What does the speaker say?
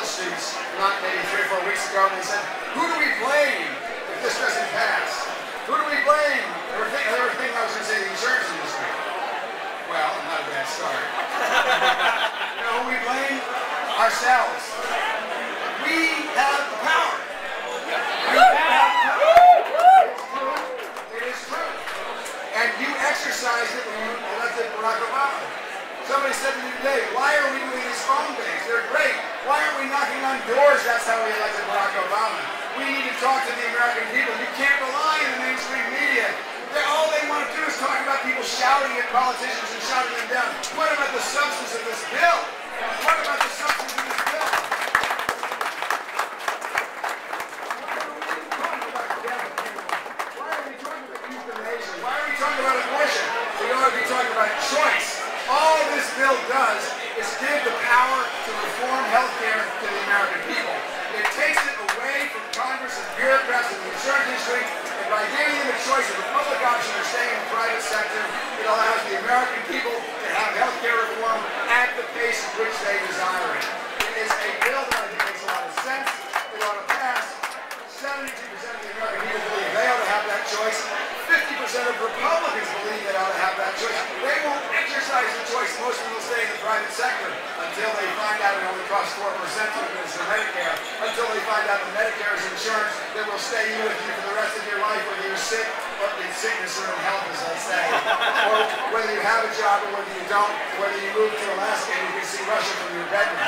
college students, not maybe 3 or 4 weeks ago, and they said, who do we blame if this doesn't pass? Who do we blame? They were thinking I was going to say the insurance industry. Well, not a bad start. You know who we blame? Ourselves. We have the power. We have the power. It is true. And you exercised it when you elected Barack Obama. Somebody said to me today, why are we doing these phone banks? They're great. Why aren't we knocking on doors? That's how we elected Barack Obama. We need to talk to the American people. You can't rely on the mainstream media. All they want to do is talk about people shouting at politicians and shouting them down. What about the substance of this bill? What about the substance of this bill? Why are we talking about euthanasia? Why are we talking about abortion? We ought to be talking about choice. All this bill does is give the power to reform health care to the American people. It takes it away from Congress and bureaucrats and the insurance industry, and by giving them a choice of the public option or staying in the private sector, it allows the American people to have health care reform at the pace at which they desire it. It is a bill that I think makes a lot of sense. It ought to pass. 72% of the American people believe they ought to have that choice. 50% of Republicans believe they ought to have that choice. They won't exercise the choice. Most of them will stay in the private sector until they find out it only costs 4% to administer Medicare, until they find out that Medicare is insurance that will stay with you for the rest of your life, whether you're sick, or in sickness or in health, as I say, or whether you have a job or whether you don't, whether you move to Alaska and you can see Russia from your bedroom.